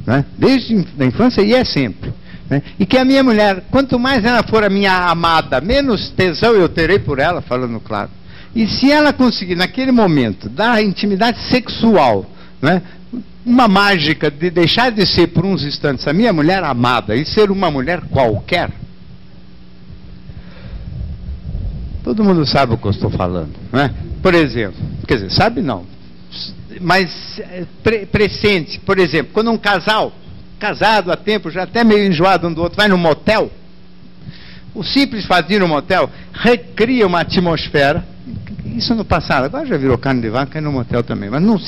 né? Desde a infância e é sempre. Né? E que a minha mulher, quanto mais ela for a minha amada, menos tesão eu terei por ela, falando claro. E se ela conseguir, naquele momento, dar a intimidade sexual, né, uma mágica de deixar de ser por uns instantes a minha mulher amada e ser uma mulher qualquer, todo mundo sabe o que eu estou falando, né? Por exemplo, quer dizer, sabe não, mas pressente, por exemplo, quando um casal casado há tempo, já até meio enjoado um do outro, vai no motel, o simples fato de ir no motel recria uma atmosfera. Isso no passado, agora já virou carne de vaca e no motel também, mas no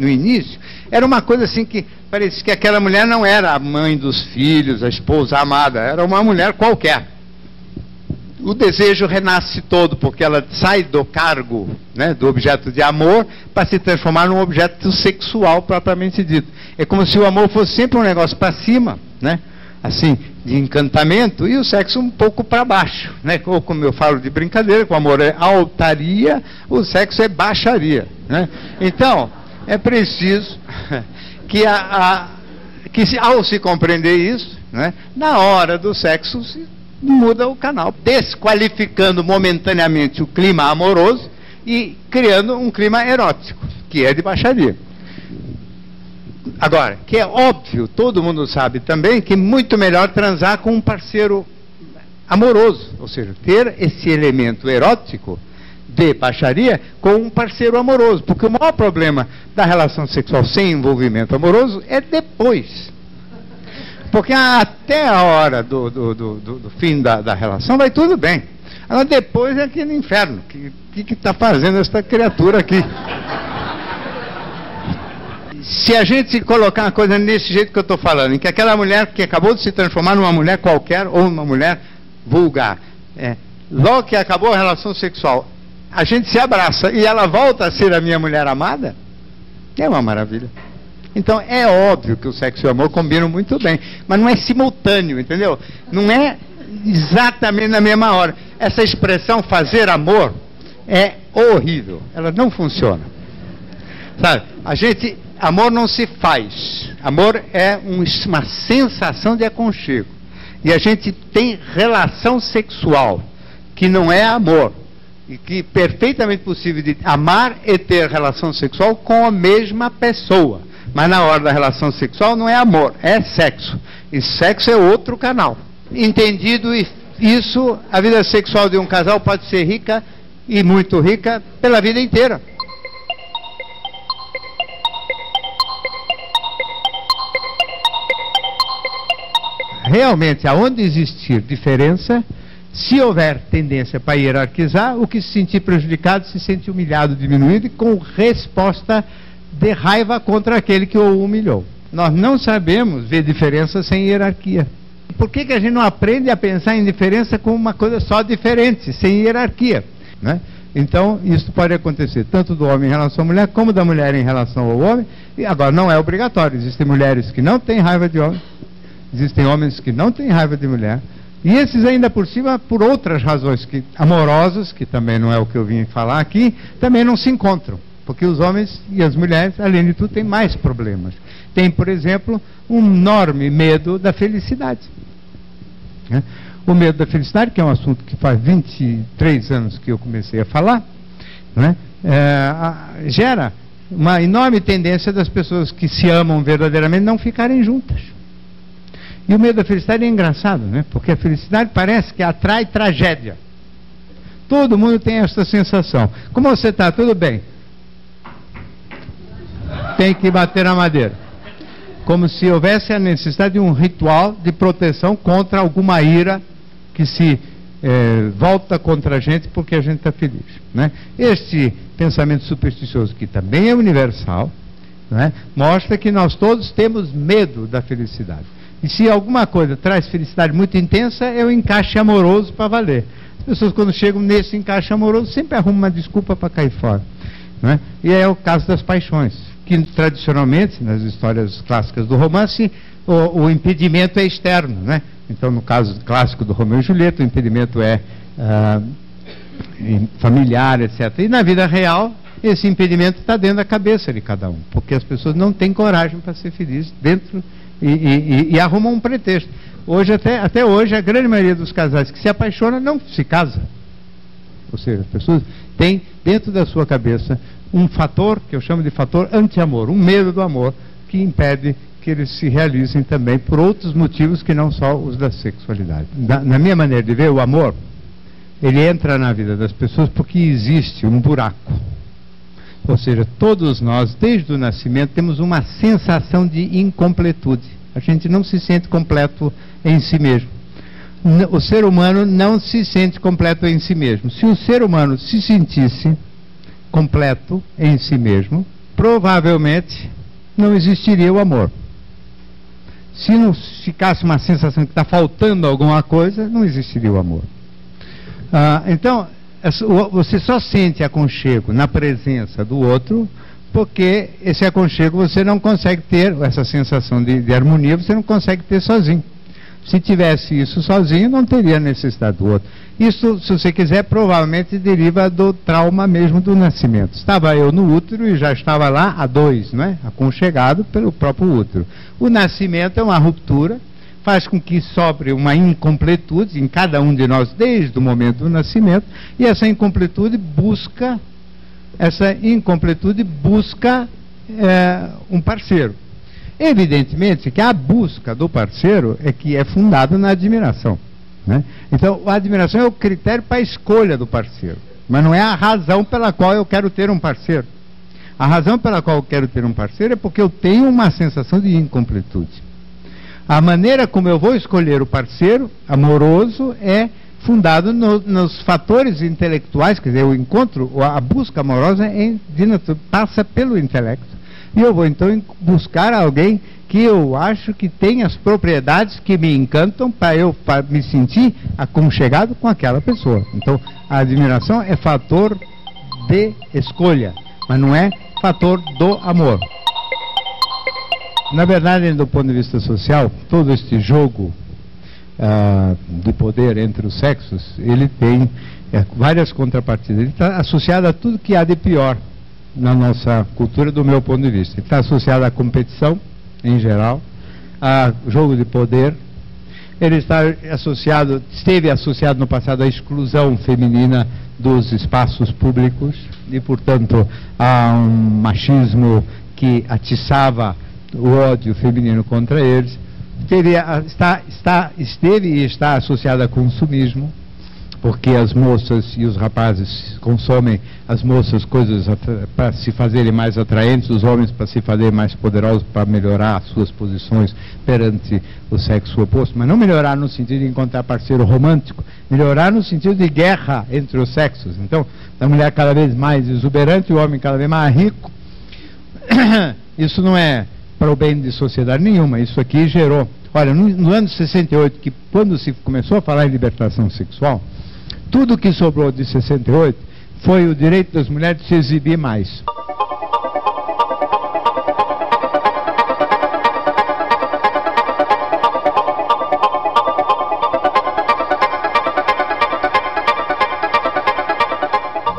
início, era uma coisa assim que parecia que aquela mulher não era a mãe dos filhos, a esposa amada, era uma mulher qualquer. O desejo renasce todo, porque ela sai do cargo, né, do objeto de amor, para se transformar num objeto sexual propriamente dito. É como se o amor fosse sempre um negócio para cima, né, assim, de encantamento, e o sexo um pouco para baixo, né? Ou como eu falo de brincadeira, que o amor é altaria, o sexo é baixaria, né? Então, é preciso que, ao se compreender isso, né, na hora do sexo se muda o canal, desqualificando momentaneamente o clima amoroso e criando um clima erótico, que é de baixaria. Agora, que é óbvio, todo mundo sabe também, que é muito melhor transar com um parceiro amoroso, ou seja, ter esse elemento erótico de baixaria com um parceiro amoroso, porque o maior problema da relação sexual sem envolvimento amoroso é depois. Porque até a hora do fim da relação vai tudo bem. Agora depois é aquele inferno. O que está fazendo essa criatura aqui? Se a gente colocar uma coisa desse jeito que eu estou falando, em que aquela mulher que acabou de se transformar numa mulher qualquer, ou numa mulher vulgar, logo que acabou a relação sexual, a gente se abraça e ela volta a ser a minha mulher amada, é uma maravilha. Então é óbvio que o sexo e o amor combinam muito bem, mas não é simultâneo, entendeu? Não é exatamente na mesma hora. Essa expressão fazer amor é horrível, ela não funciona. Sabe, amor não se faz, amor é uma sensação de aconchego. E a gente tem relação sexual, que não é amor, e que é perfeitamente possível de amar e ter relação sexual com a mesma pessoa. Mas na hora da relação sexual não é amor, é sexo. E sexo é outro canal. Entendido isso, a vida sexual de um casal pode ser rica, e muito rica, pela vida inteira. Realmente, aonde existir diferença, se houver tendência para hierarquizar, o que se sentir prejudicado se sente humilhado, diminuído e com resposta de raiva contra aquele que o humilhou. Nós não sabemos ver diferença sem hierarquia. Por que a gente não aprende a pensar em diferença como uma coisa só diferente, sem hierarquia, né? Então, isso pode acontecer tanto do homem em relação à mulher, como da mulher em relação ao homem. E agora, não é obrigatório. Existem mulheres que não têm raiva de homem, existem homens que não têm raiva de mulher, e esses ainda por cima, por outras razões amorosas, que também não é o que eu vim falar aqui, também não se encontram. Porque os homens e as mulheres, além de tudo, têm mais problemas. Tem, por exemplo, um enorme medo da felicidade. Né? O medo da felicidade, que é um assunto que faz 23 anos que eu comecei a falar, né? Gera uma enorme tendência das pessoas que se amam verdadeiramente não ficarem juntas. E o medo da felicidade é engraçado, né? Porque a felicidade parece que atrai tragédia. Todo mundo tem essa sensação. Como você está? Tudo bem? Tem que bater na madeira. Como se houvesse a necessidade de um ritual de proteção contra alguma ira que se volta contra a gente porque a gente está feliz, né? Este pensamento supersticioso, que também é universal, né, mostra que nós todos temos medo da felicidade. E se alguma coisa traz felicidade muito intensa, é o encaixe amoroso para valer. pessoas, quando chegam nesse encaixe amoroso, sempre arrumam uma desculpa para cair fora, né? E é o caso das paixões, que tradicionalmente, nas histórias clássicas do romance, o impedimento é externo, né? Então, no caso clássico do Romeu e Julieta, o impedimento é familiar, etc. E na vida real, esse impedimento está dentro da cabeça de cada um, porque as pessoas não têm coragem para ser felizes dentro e arrumam um pretexto. Hoje, até hoje, a grande maioria dos casais que se apaixonam não se casa. Ou seja, as pessoas têm dentro da sua cabeça um fator, que eu chamo de fator anti-amor, um medo do amor, que impede que eles se realizem também por outros motivos que não só os da sexualidade. Na minha maneira de ver, o amor, ele entra na vida das pessoas porque existe um buraco. Ou seja, todos nós, desde o nascimento, temos uma sensação de incompletude. A gente não se sente completo em si mesmo. O ser humano não se sente completo em si mesmo. Se o ser humano se sentisse completo em si mesmo, provavelmente não existiria o amor. Se não ficasse uma sensação que está faltando alguma coisa, não existiria o amor. Então, você só sente aconchego na presença do outro, porque esse aconchego você não consegue ter, essa sensação de harmonia você não consegue ter sozinho. Se tivesse isso sozinho, não teria necessidade do outro. Isso, se você quiser, provavelmente deriva do trauma mesmo do nascimento. Estava eu no útero e já estava lá a dois, não é? Aconchegado pelo próprio útero. O nascimento é uma ruptura, faz com que sobre uma incompletude em cada um de nós desde o momento do nascimento, e essa incompletude busca um parceiro. Evidentemente que a busca do parceiro é que é fundada na admiração, né? Então, a admiração é o critério para a escolha do parceiro, mas não é a razão pela qual eu quero ter um parceiro. A razão pela qual eu quero ter um parceiro é porque eu tenho uma sensação de incompletude. A maneira como eu vou escolher o parceiro amoroso é fundado nos fatores intelectuais, quer dizer, o encontro, a busca amorosa passa pelo intelecto. E eu vou então buscar alguém que eu acho que tem as propriedades que me encantam para me sentir aconchegado com aquela pessoa. Então, a admiração é fator de escolha, mas não é fator do amor. Na verdade, do ponto de vista social, todo este jogo de poder entre os sexos, ele tem várias contrapartidas. Ele está associado a tudo que há de pior na nossa cultura, do meu ponto de vista. Ele está associado à competição, em geral, a jogo de poder. Ele esteve associado no passado à exclusão feminina dos espaços públicos e, portanto, a um machismo que atiçava o ódio feminino contra eles. Esteve e está associado a consumismo, porque as moças e os rapazes consomem as moças coisas para se fazerem mais atraentes, os homens para se fazerem mais poderosos, para melhorar as suas posições perante o sexo oposto, mas não melhorar no sentido de encontrar parceiro romântico, melhorar no sentido de guerra entre os sexos. Então, a mulher cada vez mais exuberante e o homem cada vez mais rico. Isso não é para o bem de sociedade nenhuma. Isso aqui gerou... Olha, no ano 68, que quando se começou a falar em libertação sexual, tudo que sobrou de 68 foi o direito das mulheres de se exibir mais.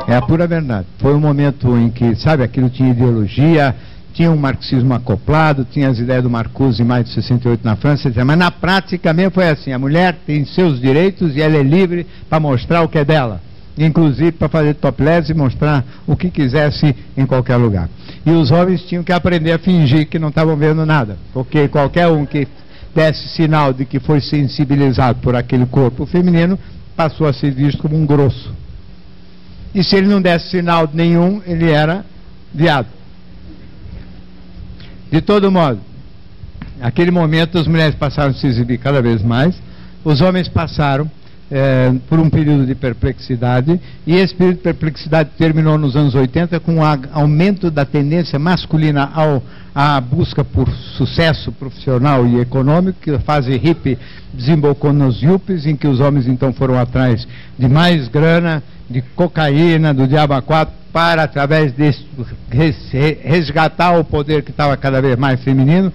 É a pura verdade. Foi um momento em que, sabe, aquilo tinha ideologia, tinha um marxismo acoplado, tinha as ideias do Marcuse em maio de 68 na França, mas na prática mesmo foi assim: a mulher tem seus direitos e ela é livre para mostrar o que é dela, inclusive para fazer topless e mostrar o que quisesse em qualquer lugar. E os homens tinham que aprender a fingir que não estavam vendo nada, porque qualquer um que desse sinal de que foi sensibilizado por aquele corpo feminino passou a ser visto como um grosso. E se ele não desse sinal nenhum, ele era viado. De todo modo, naquele momento as mulheres passaram a se exibir cada vez mais, os homens passaram por um período de perplexidade, e esse período de perplexidade terminou nos anos 80 com o aumento da tendência masculina à busca por sucesso profissional e econômico, que a fase hippie desembocou nos yuppies, em que os homens então foram atrás de mais grana, de cocaína, do diabo a quatro, para, através disso, resgatar o poder que estava cada vez mais feminino.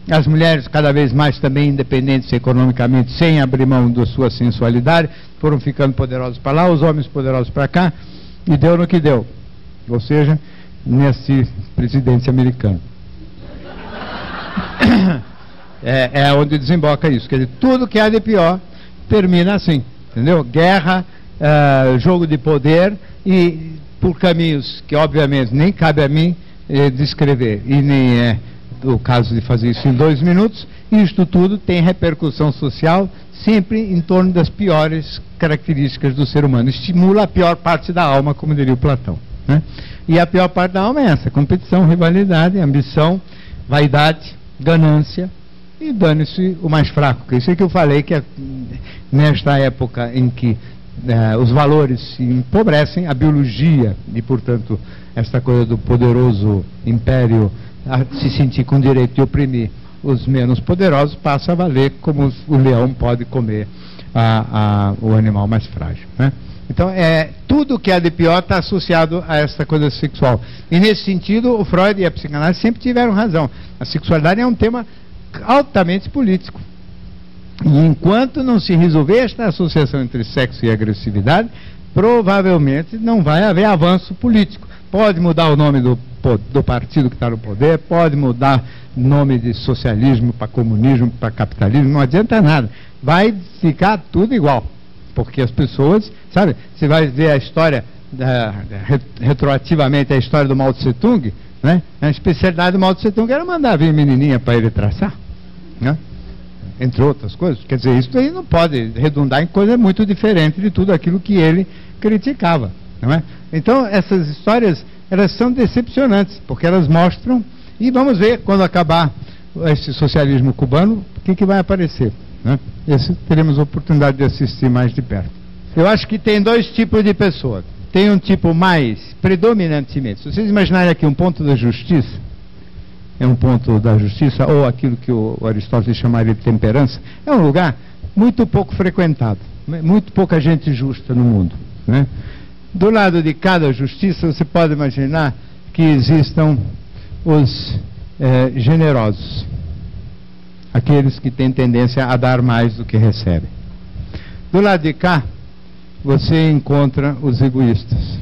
As mulheres cada vez mais também independentes economicamente, sem abrir mão da sua sensualidade, foram ficando poderosos para lá, os homens poderosos para cá, e deu no que deu. Ou seja, nesse presidente americano. É onde desemboca isso. Quer dizer, tudo que há de pior termina assim, entendeu? Guerra, jogo de poder, e por caminhos que obviamente nem cabe a mim descrever, e nem é o caso de fazer isso em 2 minutos. Isto tudo tem repercussão social sempre em torno das piores características do ser humano. Estimula a pior parte da alma, como diria o Platão, né? E a pior parte da alma é essa: competição, rivalidade, ambição, vaidade, ganância, e dane-se o mais fraco. Isso é que eu falei, que nesta época em que os valores se empobrecem, a biologia e, portanto, esta coisa do poderoso império a se sentir com direito de oprimir os menos poderosos, passa a valer, como o leão pode comer o animal mais frágil, né? Então, tudo que há de pior está associado a essa coisa sexual. E, nesse sentido, o Freud e a psicanálise sempre tiveram razão. A sexualidade é um tema altamente político. E enquanto não se resolver esta associação entre sexo e agressividade, provavelmente não vai haver avanço político. Pode mudar o nome do partido que está no poder, pode mudar o nome de socialismo para comunismo, para capitalismo, não adianta nada. Vai ficar tudo igual. Porque as pessoas, sabe, você vai ver a história, retroativamente a história do Mao Tse Tung, né? A especialidade do Mao Tse Tung era mandar vir menininha para ele traçar, né? Entre outras coisas. Quer dizer, isso aí não pode redundar em coisa muito diferente de tudo aquilo que ele criticava, não é? Então, essas histórias, elas são decepcionantes, porque elas mostram, e vamos ver, quando acabar esse socialismo cubano, o que vai aparecer, né? Esse teremos a oportunidade de assistir mais de perto. Eu acho que tem 2 tipos de pessoas. Tem um tipo mais, predominantemente, se vocês imaginarem aqui um ponto da justiça, é um ponto da justiça, ou aquilo que o Aristóteles chamaria de temperança, é um lugar muito pouco frequentado, muito pouca gente justa no mundo, né? Do lado de cada justiça, você pode imaginar que existam os generosos, aqueles que têm tendência a dar mais do que recebem. Do lado de cá, você encontra os egoístas,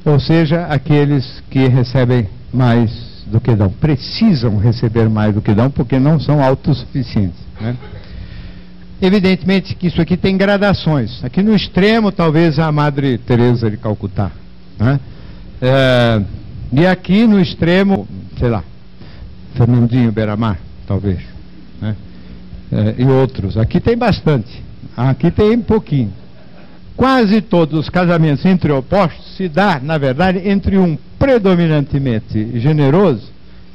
ou seja, aqueles que recebem mais do que dão, precisam receber mais do que dão, porque não são autossuficientes, né? Evidentemente que isso aqui tem gradações. Aqui no extremo, talvez a Madre Teresa de Calcutá, né? E aqui no extremo, sei lá, Fernandinho Beiramar, talvez, né? E outros. Aqui tem bastante, aqui tem pouquinho. Quase todos os casamentos entre opostos se dá, na verdade, entre um predominantemente generoso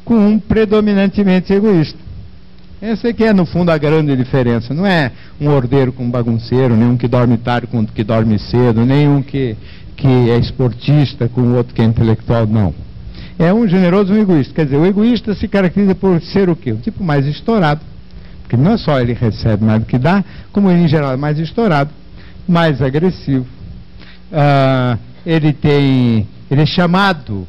com um predominantemente egoísta. Essa é que é, no fundo, a grande diferença. Não é um ordeiro com um bagunceiro, nem um que dorme tarde com outro que dorme cedo, nem um que é esportista com o outro que é intelectual, não. É um generoso e um egoísta. Quer dizer, o egoísta se caracteriza por ser o quê? O tipo mais estourado. Porque não é só ele recebe mais do que dá, como ele, em geral, é mais estourado, mais agressivo. Ele é chamado,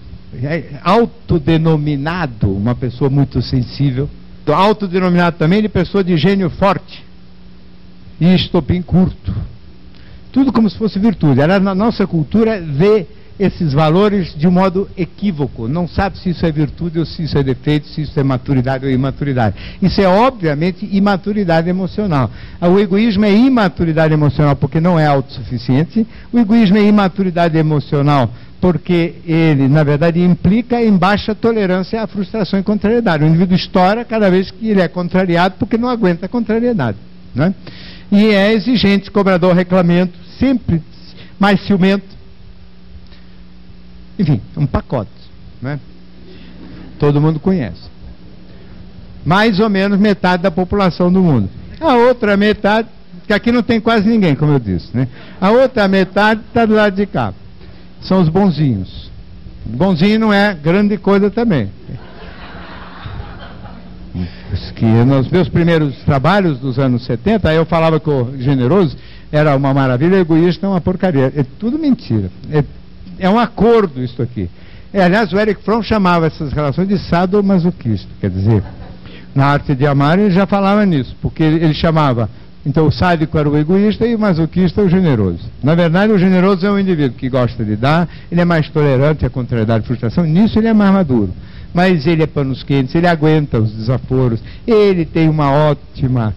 autodenominado, uma pessoa muito sensível. Autodenominado também de pessoa de gênio forte e estopim curto. Tudo como se fosse virtude. A nossa cultura vê esses valores de um modo equívoco. Não sabe se isso é virtude ou se isso é defeito, se isso é maturidade ou imaturidade. Isso é, obviamente, imaturidade emocional. O egoísmo é imaturidade emocional porque não é autossuficiente. O egoísmo é imaturidade emocional porque ele, na verdade, implica em baixa tolerância à frustração e contrariedade. O indivíduo estoura cada vez que ele é contrariado porque não aguenta a contrariedade, né? E é exigente, cobrador, reclamento, sempre mais ciumento. Enfim, um pacote, né? Todo mundo conhece. Mais ou menos metade da população do mundo. A outra metade Porque aqui não tem quase ninguém, como eu disse, né? A outra metade está do lado de cá. São os bonzinhos. Bonzinho não é grande coisa também. Que nos meus primeiros trabalhos dos anos 70, aí eu falava que o generoso era uma maravilha, o egoísta é uma porcaria. É tudo mentira. É um acordo isso aqui. Aliás, o Erich Fromm chamava essas relações de sadomasoquista. Quer dizer, na Arte de Amar ele já falava nisso, porque ele chamava, então o sádico era o egoísta e o masoquista o generoso. Na verdade, o generoso é um indivíduo que gosta de dar, ele é mais tolerante à contrariedade e frustração, nisso ele é mais maduro. Mas ele é panos quentes, ele aguenta os desaforos, ele tem uma ótima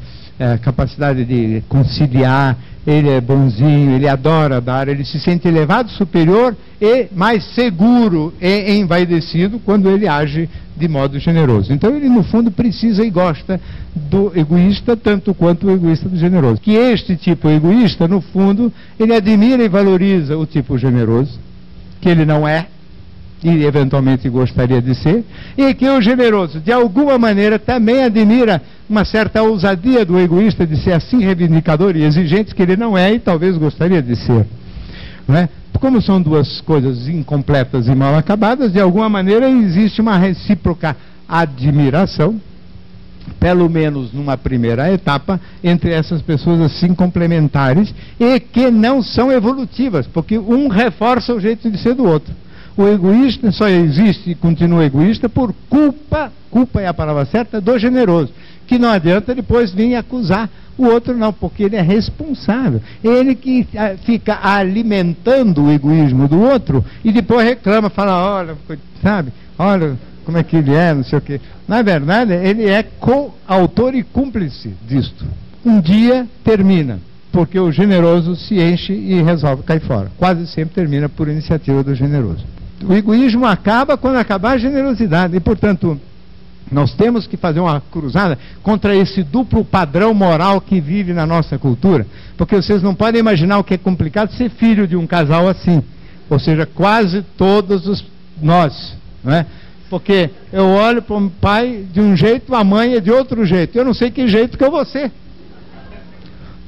capacidade de conciliar, ele é bonzinho, ele adora dar, ele se sente elevado, superior e mais seguro e envaidecido quando ele age de modo generoso. Então ele no fundo precisa e gosta do egoísta tanto quanto o egoísta do generoso. Que este tipo egoísta, no fundo, ele admira e valoriza o tipo generoso, que ele não é, e eventualmente gostaria de ser, e que o generoso, de alguma maneira, também admira uma certa ousadia do egoísta de ser assim reivindicador e exigente, que ele não é e talvez gostaria de ser. Não é? Como são duas coisas incompletas e mal acabadas, de alguma maneira existe uma recíproca admiração, pelo menos numa primeira etapa, entre essas pessoas assim complementares, e que não são evolutivas, porque um reforça o jeito de ser do outro. O egoísta só existe e continua egoísta por culpa é a palavra certa, do generoso, que não adianta depois vir acusar o outro não, porque ele é responsável. Ele que fica alimentando o egoísmo do outro e depois reclama, fala, olha, sabe, olha como é que ele é, não sei o quê. Na verdade, ele é coautor e cúmplice disto. Um dia termina, porque o generoso se enche e resolve cair fora. Quase sempre termina por iniciativa do generoso. O egoísmo acaba quando acabar a generosidade e, portanto, nós temos que fazer uma cruzada contra esse duplo padrão moral que vive na nossa cultura, porque vocês não podem imaginar o que é complicado ser filho de um casal assim, ou seja, quase todos nós, não é? Porque eu olho para um pai de um jeito, a mãe é de outro jeito, eu não sei que jeito que eu vou ser.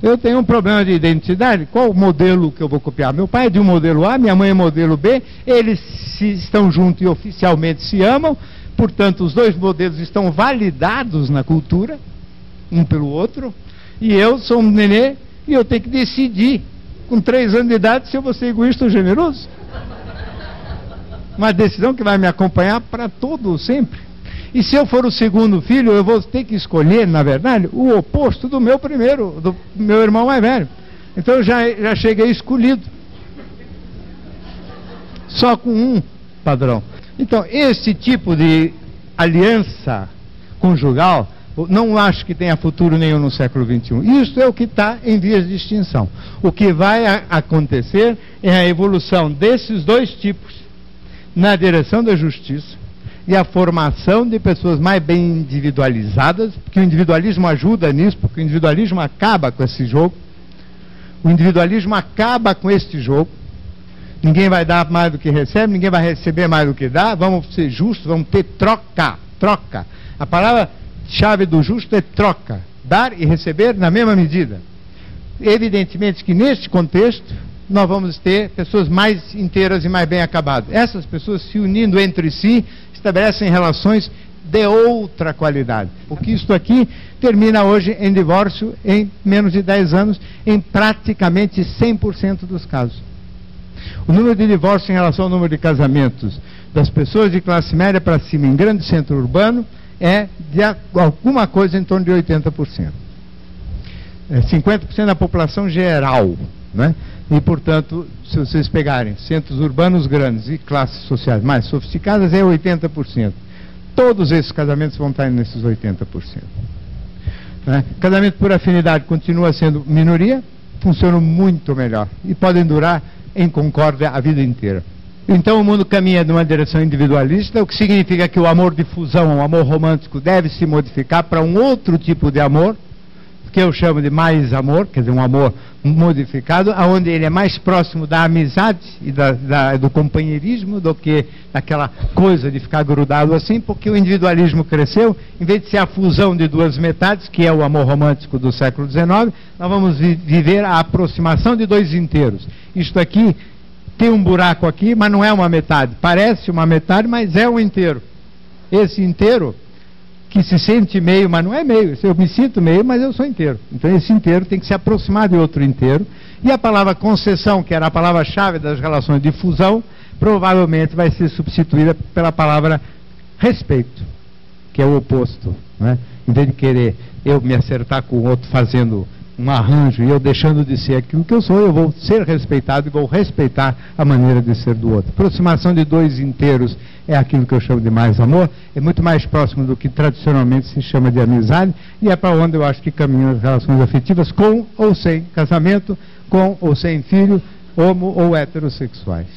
Eu tenho um problema de identidade, qual o modelo que eu vou copiar? Meu pai é de um modelo A, minha mãe é modelo B, eles estão juntos e oficialmente se amam, portanto os dois modelos estão validados na cultura, um pelo outro, e eu sou um nenê e eu tenho que decidir, com 3 anos de idade, se eu vou ser egoísta ou generoso. Uma decisão que vai me acompanhar para todo sempre. E se eu for o segundo filho, eu vou ter que escolher, na verdade, o oposto do meu primeiro, do meu irmão mais velho. Então eu já cheguei escolhido. Só com um padrão. Então, esse tipo de aliança conjugal, não acho que tenha futuro nenhum no século XXI. Isso é o que está em vias de extinção. O que vai acontecer é a evolução desses dois tipos na direção da justiça, e a formação de pessoas mais bem individualizadas, porque o individualismo ajuda nisso, porque o individualismo acaba com esse jogo, o individualismo acaba com este jogo, ninguém vai dar mais do que recebe, ninguém vai receber mais do que dá, vamos ser justos, vamos ter troca. A palavra-chave do justo é troca, dar e receber na mesma medida. Evidentemente que neste contexto, nós vamos ter pessoas mais inteiras e mais bem acabadas. Essas pessoas se unindo entre si, estabelecem relações de outra qualidade. Porque isto aqui termina hoje em divórcio em menos de 10 anos, em praticamente 100% dos casos. O número de divórcios em relação ao número de casamentos das pessoas de classe média para cima em grande centro urbano é de alguma coisa em torno de 80%. 50% da população geral, né? E, portanto, se vocês pegarem centros urbanos grandes e classes sociais mais sofisticadas, é 80%. Todos esses casamentos vão estar nesses 80%. Né? Casamento por afinidade continua sendo minoria, funcionam muito melhor e podem durar em concórdia a vida inteira. Então o mundo caminha numa direção individualista, o que significa que o amor de fusão, o amor romântico, deve se modificar para um outro tipo de amor, que eu chamo de mais amor, quer dizer, um amor modificado, onde ele é mais próximo da amizade e do companheirismo do que daquela coisa de ficar grudado assim, porque o individualismo cresceu, em vez de ser a fusão de duas metades, que é o amor romântico do século XIX, nós vamos viver a aproximação de dois inteiros. Isto aqui tem um buraco aqui, mas não é uma metade. Parece uma metade, mas é um inteiro. Esse inteiro, que se sente meio, mas não é meio. Eu me sinto meio, mas eu sou inteiro. Então esse inteiro tem que se aproximar de outro inteiro. E a palavra concessão, que era a palavra-chave das relações de fusão, provavelmente vai ser substituída pela palavra respeito, que é o oposto, né? Em vez de querer eu me acertar com o outro fazendo um arranjo e eu deixando de ser aquilo que eu sou, eu vou ser respeitado e vou respeitar a maneira de ser do outro. Aproximação de dois inteiros é aquilo que eu chamo de mais amor, é muito mais próximo do que tradicionalmente se chama de amizade, e é para onde eu acho que caminham as relações afetivas, com ou sem casamento, com ou sem filho, homo ou heterossexuais.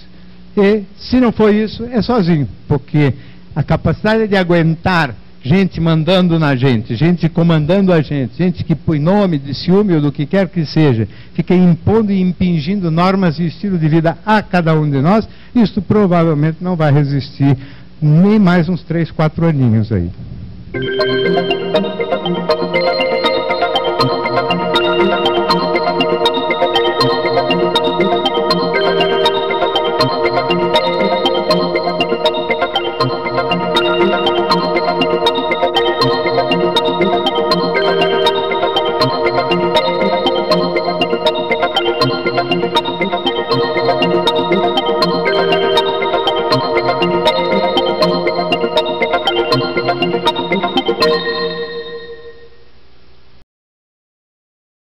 E, se não for isso, é sozinho, porque a capacidade de aguentar gente mandando na gente, gente comandando a gente que põe nome de ciúme ou do que quer que seja, fica impondo e impingindo normas e estilo de vida a cada um de nós, isto provavelmente não vai resistir nem mais uns 3, 4 aninhos aí.